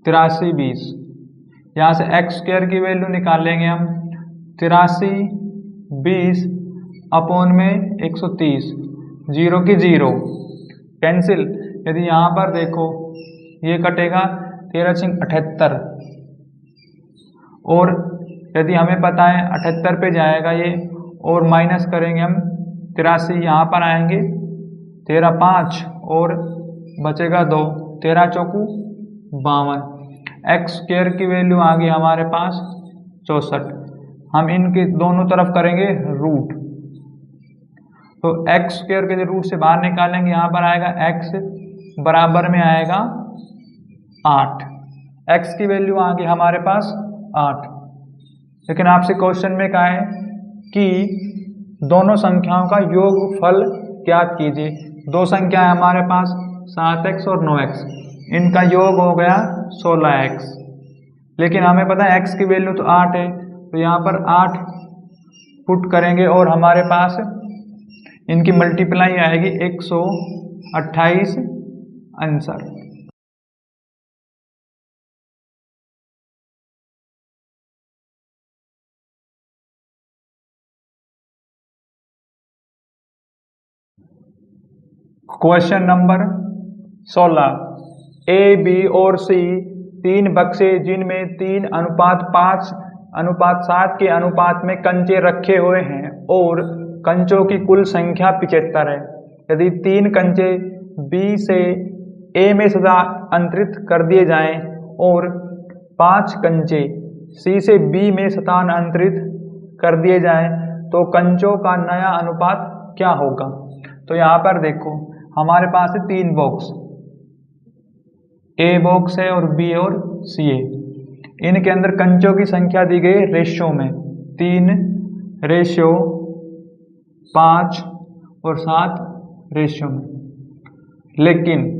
83:20। यहाँ से x² की वैल्यू निकालेंगे हम, 83:20 अपॉन में 130, 0 की 0 कैंसिल। यदि यहाँ पर देखो ये कटेगा 13 78, और यदि हमें पता है 78 पे जाएगा ये, और माइनस करेंगे हम 83, यहाँ पर आएंगे 13 5 और बचेगा 2, 13 चौकू 52, x² की वैल्यू आ गई हमारे पास 64। हम इनके दोनों तरफ करेंगे रूट, तो x² के रूट से बाहर निकालेंगे, यहाँ पर आएगा x बराबर में आएगा 8, x की वैल्यू आ गई हमारे पास 8। लेकिन आपसे क्वेश्चन में कहा है कि दोनों संख्याओं का योगफल ज्ञात कीजिए। दो संख्या है हमारे पास 7x और 9x, इनका योग हो गया 16x, लेकिन हमें पता है x की वैल्यू तो 8 है, तो यहाँ पर 8 पुट करेंगे और हमारे पास इनकी मल्टीप्लाई आएगी 128 answer. Question number 16, A B और सी तीन बक्से जिनमें 3:5:7 के अनुपात में कंचे रखे हुए हैं और कंचों की कुल संख्या 75 है। यदि 3 कंचे बी से ए में स्थानांतरित कर दिए जाएं और 5 कंचे सी से बी में स्थानांतरित कर दिए जाएं तो कंचों का नया अनुपात क्या होगा। तो यहाँ पर देखो हमारे पास है 3 बॉक्स, ए बॉक्स है और बी और सी है। इनके अंदर कंचों की संख्या दी गई रेशियो में 3:5 और 7 रेशियो में, लेकिन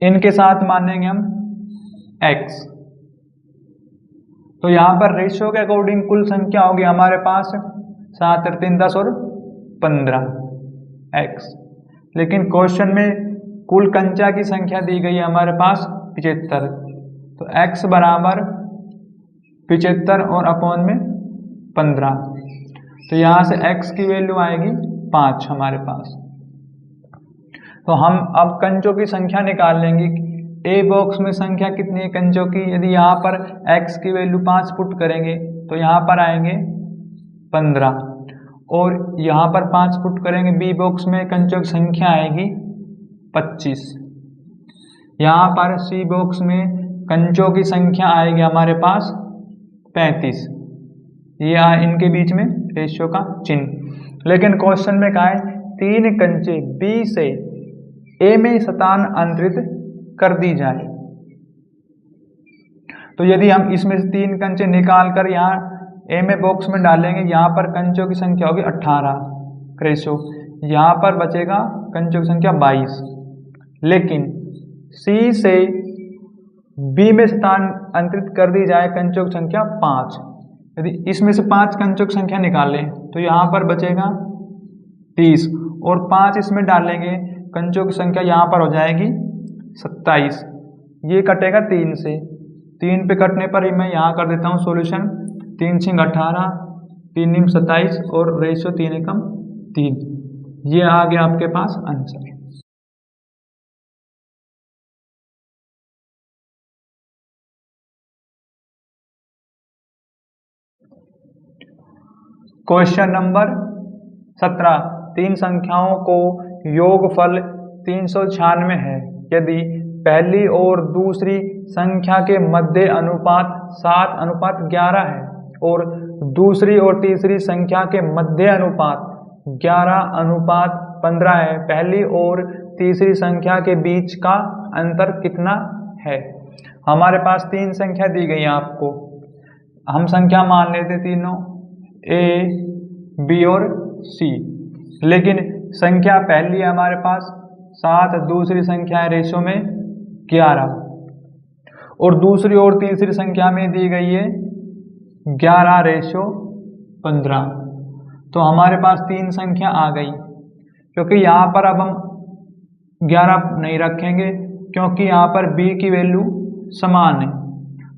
इनके साथ मानेंगे हम x। तो यहाँ पर रेशियो के अकॉर्डिंग कुल संख्या होगी हमारे पास 7 और 3 10 और 15 x, लेकिन क्वेश्चन में कुल कंचा की संख्या दी गई है हमारे पास 75, तो x बराबर 75 और अपॉन में 15, तो यहाँ से x की वैल्यू आएगी 5 हमारे पास। तो हम अब कंचों की संख्या निकाल लेंगे। ए बॉक्स में संख्या कितनी है कंचों की, यदि यहाँ पर x की वैल्यू 5 पुट करेंगे तो यहाँ पर आएंगे 15, और यहाँ पर 5 पुट करेंगे बी बॉक्स में कंचों की संख्या आएगी 25। यहाँ पर सी बॉक्स में कंचों की संख्या आएगी हमारे पास 35। ये इनके बीच में रेशियो का चिन्ह। लेकिन क्वेश्चन में कहा है 3 कंचे बी से ए में स्थानांतरित कर दी जाए। तो यदि हम इसमें से 3 कंचे निकाल कर यहाँ ए में बॉक्स में डालेंगे, यहाँ पर कंचों की संख्या होगी 18 रेशियो, यहाँ पर बचेगा कंचों की संख्या 22। लेकिन सी से बी में स्थानांतरित कर दी जाए कंचों की संख्या 5, यदि इसमें से 5 कंचुक संख्या निकालें तो यहाँ पर बचेगा 30 और 5 इसमें डालेंगे, कंचुक संख्या यहाँ पर हो जाएगी 27। ये कटेगा 3 से, 3 पे कटने पर ही मैं यहाँ कर देता हूँ सॉल्यूशन। 3 छिंग 18, 3 निम 27 और रेशियो 3 एकम 3। ये आ गया आपके पास आंसर। क्वेश्चन नंबर 17, 3 संख्याओं को योगफल 396 है यदि पहली और दूसरी संख्या के मध्य अनुपात 7:11 है और दूसरी और तीसरी संख्या के मध्य अनुपात 11:15 है। पहली और तीसरी संख्या के बीच का अंतर कितना है? हमारे पास 3 संख्या दी गई है आपको, हम संख्या मान लेते तीनों ए, बी और सी। लेकिन संख्या पहली है हमारे पास 7, दूसरी संख्या है रेशो में 11 और दूसरी और तीसरी संख्या में दी गई है 11:15। तो हमारे पास 3 संख्या आ गई। क्योंकि यहाँ पर अब हम 11 नहीं रखेंगे क्योंकि यहाँ पर b की वैल्यू समान है,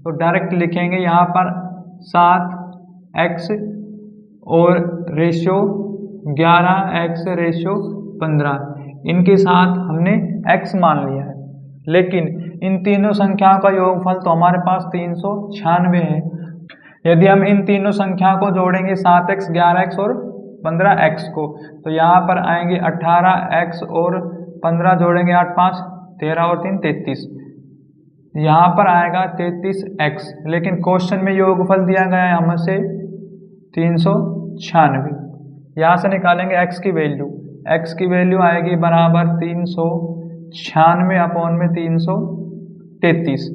तो डायरेक्ट लिखेंगे यहाँ पर 7x और रेशियो 11x/15। इनके साथ हमने x मान लिया है, लेकिन इन तीनों संख्याओं का योगफल तो हमारे पास 396 है। यदि हम इन तीनों संख्या को जोड़ेंगे 7x, 11x और 15x को, तो यहाँ पर आएंगे 18x और 15 जोड़ेंगे 8 5 13 और 3 33, यहाँ पर आएगा 33x। लेकिन क्वेश्चन में योगफल दिया गया है हमसे 396। यहाँ से निकालेंगे x की वैल्यू, x की वैल्यू आएगी बराबर 396/333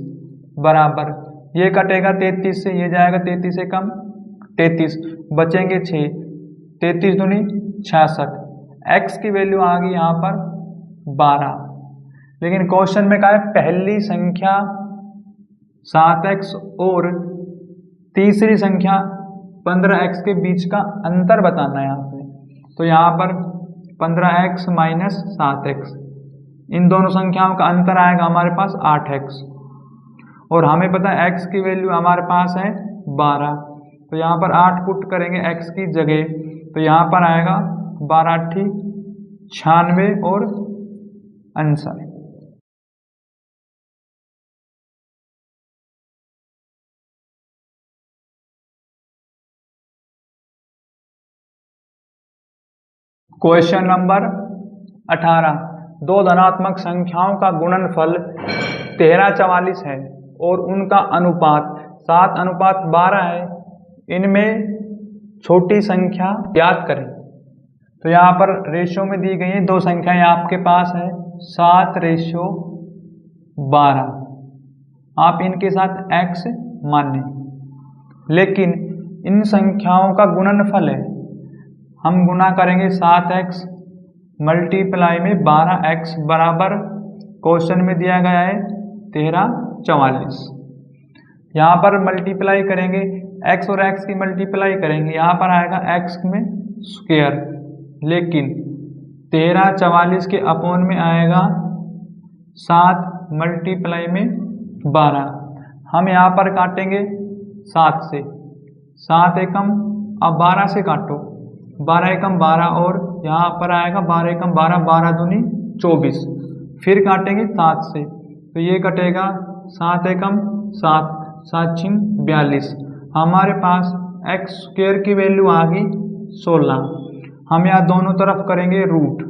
बराबर, ये कटेगा 33 से, ये जाएगा 33 से कम 33, बचेंगे 6, 33 दूनी 66। x की वैल्यू आ गई यहाँ पर 12। लेकिन क्वेश्चन में कहा है पहली संख्या 7x और तीसरी संख्या 15x के बीच का अंतर बताना है यहाँ पे। तो यहाँ पर 15x माइनस 7x, इन दोनों संख्याओं का अंतर आएगा हमारे पास 8x और हमें पता है x की वैल्यू हमारे पास है 12। तो यहाँ पर 8 पुट करेंगे x की जगह, तो यहाँ पर आएगा 12 × 96 और आंसर। क्वेश्चन नंबर 18, 2 धनात्मक संख्याओं का गुणनफल 1344 है और उनका अनुपात 7:12 है। इनमें छोटी संख्या ज्ञात करें। तो यहाँ पर रेशियो में दी गई है 2 संख्याएं आपके पास है 7:12। आप इनके साथ x माने, लेकिन इन संख्याओं का गुणनफल है, हम गुना करेंगे 7x मल्टीप्लाई में 12x बराबर, क्वेश्चन में दिया गया है 1344। यहाँ पर मल्टीप्लाई करेंगे x और x की मल्टीप्लाई करेंगे, यहाँ पर आएगा x में स्क्वायर, लेकिन 1344 के अपॉन में आएगा 7 मल्टीप्लाई में 12। हम यहाँ पर काटेंगे 7 से, 7 एकम, अब 12 से काटो, 12 एकम 12 और यहाँ पर आएगा 12 एकम 12, 12 दूनी 24, फिर काटेंगे 7 से, तो ये कटेगा 7 एकम 7, 7 छिंग 42। हमारे पास एक्स स्क्वायर की वैल्यू आ गई 16। हम यहाँ दोनों तरफ करेंगे रूट,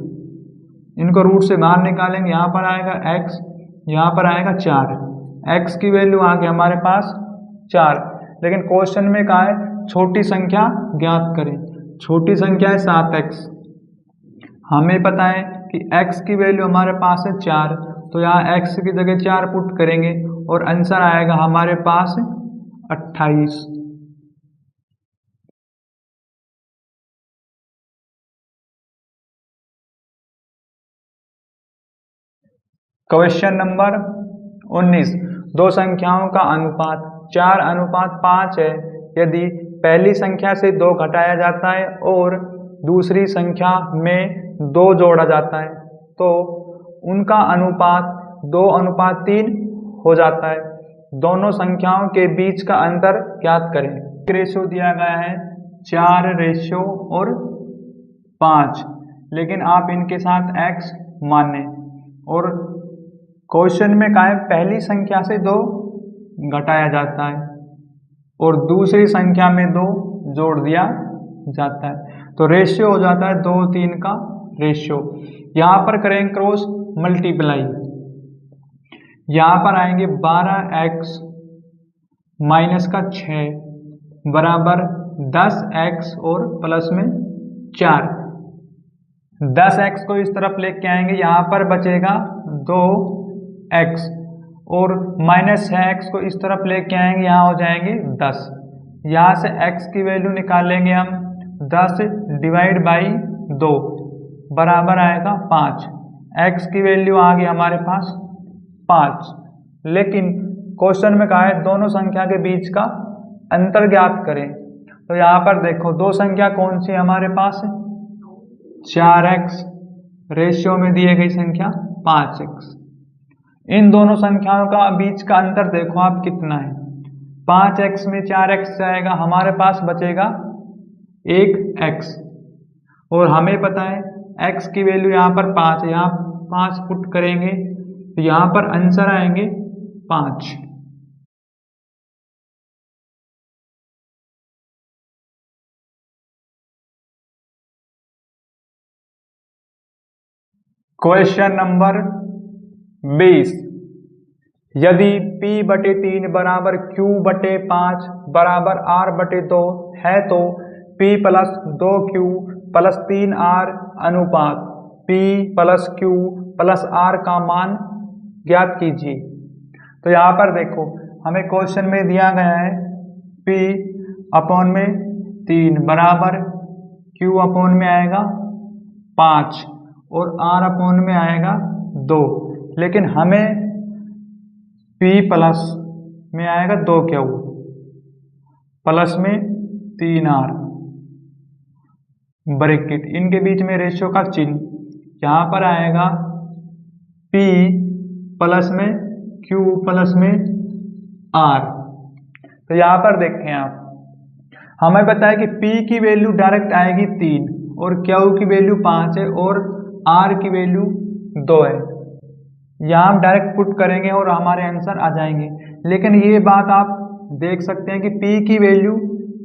इनको रूट से बाहर निकालेंगे, यहाँ पर आएगा x, यहाँ पर आएगा 4, x की वैल्यू आ गई हमारे पास 4। लेकिन क्वेश्चन में कहा है छोटी संख्या ज्ञात करें, छोटी संख्या है 7x, हमें पता है कि x की वैल्यू हमारे पास है 4, तो यहाँ x की जगह 4 पुट करेंगे और आंसर आएगा हमारे पास 28। क्वेश्चन नंबर 19, 2 संख्याओं का अनुपात 4:5 है यदि पहली संख्या से 2 घटाया जाता है और दूसरी संख्या में 2 जोड़ा जाता है, तो उनका अनुपात 2:3 हो जाता है। दोनों संख्याओं के बीच का अंतर ज्ञात करें। रेशियो दिया गया है 4:5, लेकिन आप इनके साथ x माने और क्वेश्चन में कहा है पहली संख्या से 2 घटाया जाता है और दूसरी संख्या में 2 जोड़ दिया जाता है, तो रेशियो हो जाता है 2:3 का रेशियो। यहाँ पर करें क्रॉस मल्टीप्लाई, यहाँ पर आएंगे 12x माइनस का 6 बराबर 10x और प्लस में 4। 10x को इस तरफ लेके आएंगे, यहाँ पर बचेगा 2x और माइनस 6x को इस तरफ लेके आएंगे, यहाँ हो जाएंगे 10। यहाँ से x की वैल्यू निकालेंगे हम, 10 डिवाइड बाई 2 बराबर आएगा 5। x की वैल्यू आ गई हमारे पास 5, लेकिन क्वेश्चन में कहा है दोनों संख्या के बीच का अंतर ज्ञात करें। तो यहाँ पर देखो दो संख्या कौन सी हमारे पास है, 4x रेशियो में दी गई संख्या 5x। इन दोनों संख्याओं का बीच का अंतर देखो आप कितना है, 5x में 4x जाएगा, हमारे पास बचेगा 1x और हमें पता है x की वैल्यू यहाँ पर 5 है, यहाँ 5 पुट करेंगे तो यहाँ पर आंसर आएंगे 5। क्वेश्चन नंबर 20, यदि p/3 बराबर q/5 बराबर r/2 है तो p + 2q + 3r अनुपात p + q + r का मान ज्ञात कीजिए। तो यहाँ पर देखो हमें क्वेश्चन में दिया गया है p/3 बराबर q/ में आएगा 5 और r/ में आएगा 2, लेकिन हमें p प्लस में आएगा 2q प्लस में 3r ब्रैकेट, इनके बीच में रेशियो का चिन्ह, यहाँ पर आएगा p प्लस में q प्लस में r। तो यहाँ पर देखें आप, हमें पता है कि p की वैल्यू डायरेक्ट आएगी 3 और q की वैल्यू 5 है और r की वैल्यू 2 है। यहाँ हम डायरेक्ट पुट करेंगे और हमारे आंसर आ जाएंगे, लेकिन ये बात आप देख सकते हैं कि p की वैल्यू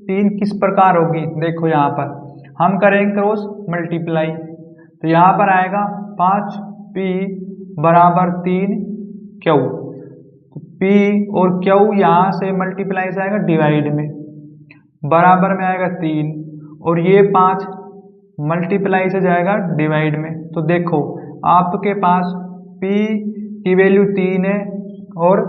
3 किस प्रकार होगी। देखो यहाँ पर हम करेंगे क्रॉस मल्टीप्लाई, तो यहाँ पर आएगा 5p बराबर 3q, p और q यहाँ से मल्टीप्लाई से आएगा डिवाइड में, बराबर में आएगा 3 और ये 5 मल्टीप्लाई से जाएगा डिवाइड में। तो देखो आपके पास p की वैल्यू 3 है और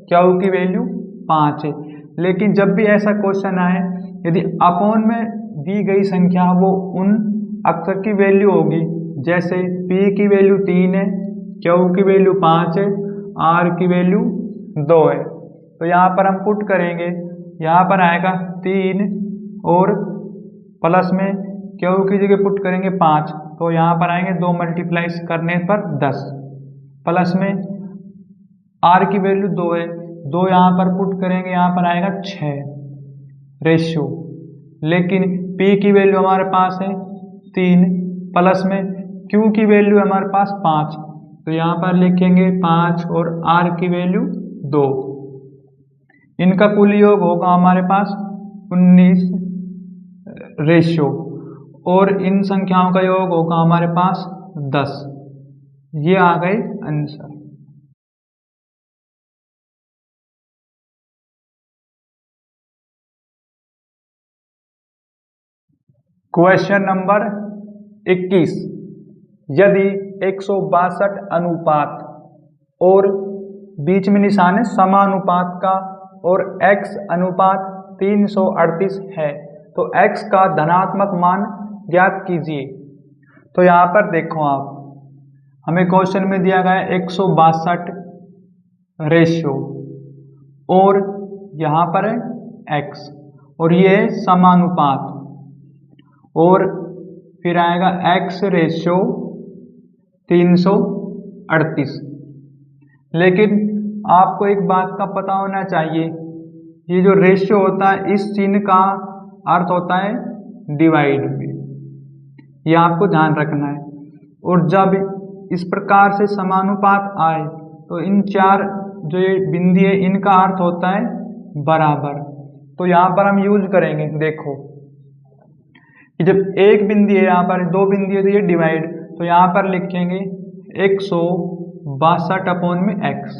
q की वैल्यू 5 है, लेकिन जब भी ऐसा क्वेश्चन आए यदि अपॉन में दी गई संख्या वो उन अक्षर की वैल्यू होगी, जैसे p की वैल्यू 3 है, q की वैल्यू 5 है, r की वैल्यू 2 है, तो यहाँ पर हम पुट करेंगे, यहाँ पर आएगा 3 और प्लस में q की जगह पुट करेंगे 5, तो यहाँ पर आएंगे 2 मल्टीप्लाई करने पर 10 प्लस में r की वैल्यू 2 है, 2 यहाँ पर पुट करेंगे, यहाँ पर आएगा 6 रेशियो, लेकिन p की वैल्यू हमारे पास है 3 प्लस में q की वैल्यू हमारे पास 5, तो यहाँ पर लिखेंगे 5 और r की वैल्यू 2। इनका कुल योग होगा हमारे पास 19 रेशियो और इन संख्याओं का योग होगा हमारे पास 10। ये आ गए आंसर। क्वेश्चन नंबर 21, यदि 162 अनुपात और बीच में निशान है समानुपात का और x अनुपात 338 है तो x का धनात्मक मान ज्ञात कीजिए। तो यहाँ पर देखो आप, हमें क्वेश्चन में दिया गया है 162 रेशियो और यहाँ पर है x और ये है समानुपात, और फिर आएगा x रेशियो 338। लेकिन आपको एक बात का पता होना चाहिए, ये जो रेशियो होता है इस चिन्ह का अर्थ होता है डिवाइड में, ये आपको ध्यान रखना है। और जब इस प्रकार से समानुपात आए तो इन चार जो ये बिंदी है इनका अर्थ होता है बराबर। तो यहाँ पर हम यूज करेंगे, देखो कि जब एक बिंदी है, यहाँ पर दो बिंदी है तो ये डिवाइड, तो यहाँ पर लिखेंगे 162 में x।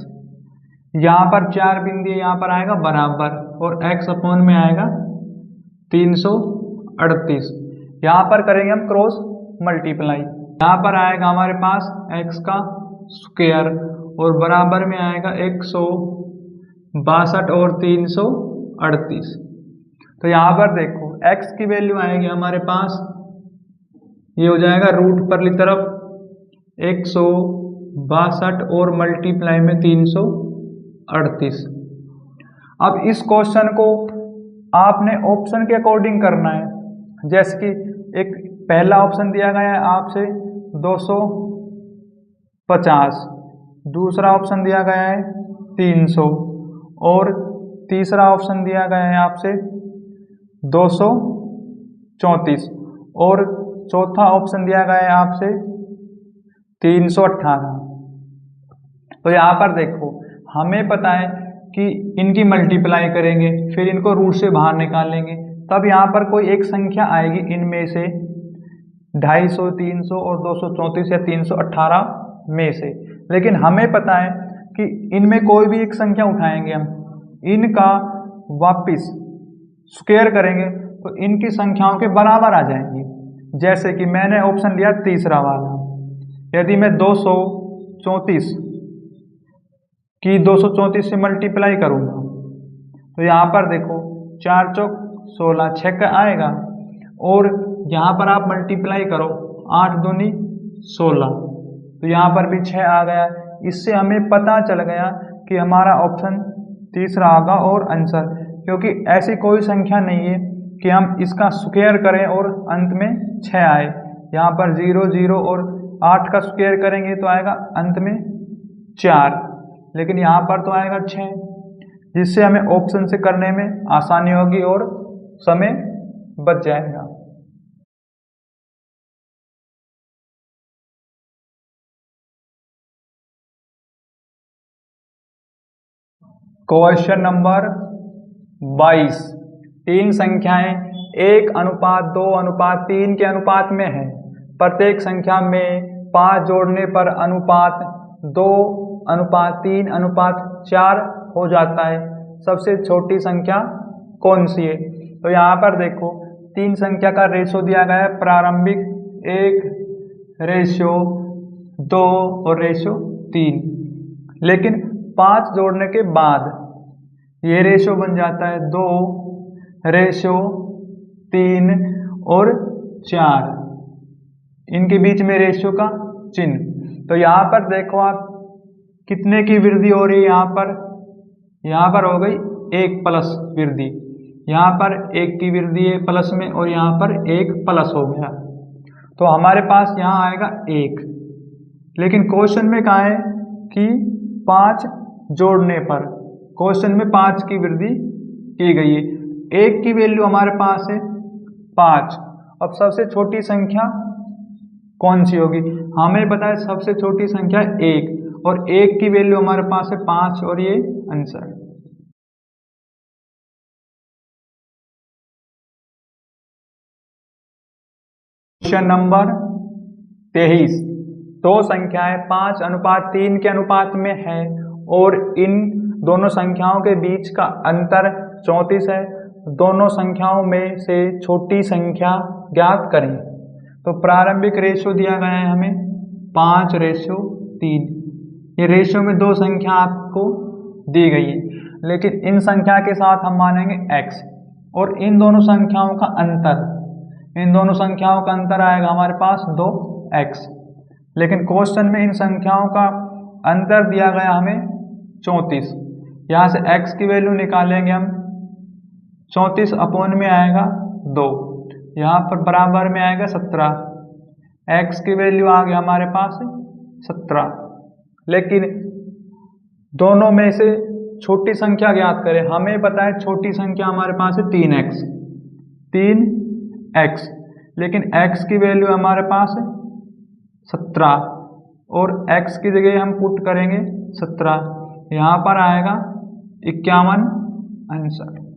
यहाँ पर चार बिंदी है, यहाँ पर आएगा बराबर और x अपोन में आएगा 338। यहाँ पर करेंगे हम क्रॉस मल्टीप्लाई, यहाँ पर आएगा हमारे पास x का स्क्वायर और बराबर में आएगा 162 और 338। तो यहाँ पर देखो x की वैल्यू आएगी हमारे पास, ये हो जाएगा रूट परली तरफ 162 और मल्टीप्लाई में 338। अब इस क्वेश्चन को आपने ऑप्शन के अकॉर्डिंग करना है, जैसे कि एक पहला ऑप्शन दिया गया है आपसे 250, दूसरा ऑप्शन दिया गया है 300 और तीसरा ऑप्शन दिया गया है आपसे 234 और चौथा ऑप्शन दिया गया है आपसे 318। तो यहाँ पर देखो हमें पता है कि इनकी मल्टीप्लाई करेंगे, फिर इनको रूट से बाहर निकालेंगे, तब यहाँ पर कोई एक संख्या आएगी इनमें से 250, 300 और 234 या 318 में से। लेकिन हमें पता है कि इनमें कोई भी एक संख्या उठाएंगे हम, इनका वापिस स्क्वायर करेंगे तो इनकी संख्याओं के बराबर आ जाएंगी। जैसे कि मैंने ऑप्शन लिया तीसरा वाला, यदि मैं 234 की 234 से मल्टीप्लाई करूंगा तो यहाँ पर देखो 4 चौक 16, 6 का आएगा, और यहाँ पर आप मल्टीप्लाई करो 8 दूनी 16, तो यहाँ पर भी 6 आ गया। इससे हमें पता चल गया कि हमारा ऑप्शन तीसरा आगा और आंसर, क्योंकि ऐसी कोई संख्या नहीं है कि हम इसका स्क्वायर करें और अंत में 6 आए। यहाँ पर 0 0 और 8 का स्क्वायर करेंगे तो आएगा अंत में 4, लेकिन यहाँ पर तो आएगा 6, जिससे हमें ऑप्शन से करने में आसानी होगी और समय बच जाएगा। क्वेश्चन नंबर 22, तीन संख्याएं 1:2:3 के अनुपात में है। प्रत्येक संख्या में 5 जोड़ने पर अनुपात 2:3:4 हो जाता है। सबसे छोटी संख्या कौन सी है? तो यहाँ पर देखो तीन संख्या का रेशो दिया गया है, प्रारंभिक 1:2 और 3, लेकिन 5 जोड़ने के बाद ये रेशो बन जाता है 2:3 और 4, इनके बीच में रेशो का चिन्ह। तो यहाँ पर देखो आप कितने की वृद्धि हो रही है, यहाँ पर हो गई 1 प्लस वृद्धि, यहाँ पर 1 की वृद्धि है प्लस में और यहाँ पर 1 प्लस हो गया, तो हमारे पास यहाँ आएगा 1। लेकिन क्वेश्चन में कहा है कि 5 जोड़ने पर, क्वेश्चन में 5 की वृद्धि की गई है, 1 की वैल्यू हमारे पास है 5। अब सबसे छोटी संख्या कौन सी होगी? हमें पता है सबसे छोटी संख्या 1, और 1 की वैल्यू हमारे पास है 5 और ये आंसर। क्वेश्चन नंबर 23, दो संख्याएं 5:3 के अनुपात में है और इन दोनों संख्याओं के बीच का अंतर 34 है। दोनों संख्याओं में से छोटी संख्या ज्ञात करें। तो प्रारंभिक रेशो दिया गया है हमें 5:3, ये रेशो में दो संख्या आपको दी गई है, लेकिन इन संख्या के साथ हम मानेंगे x, और इन दोनों संख्याओं का अंतर, इन दोनों संख्याओं का अंतर आएगा हमारे पास 2x, लेकिन क्वेश्चन में इन संख्याओं का अंतर दिया गया हमें 34। यहाँ से x की वैल्यू निकालेंगे हम 34 अपोन में आएगा 2, यहाँ पर बराबर में आएगा 17। x की वैल्यू आ गई हमारे पास 17, लेकिन दोनों में से छोटी संख्या ज्ञात करें। हमें पता है छोटी संख्या हमारे पास है 3x, 3x, लेकिन x की वैल्यू हमारे पास है 17 और x की जगह हम पुट करेंगे 17, यहाँ पर आएगा 51 आंसर।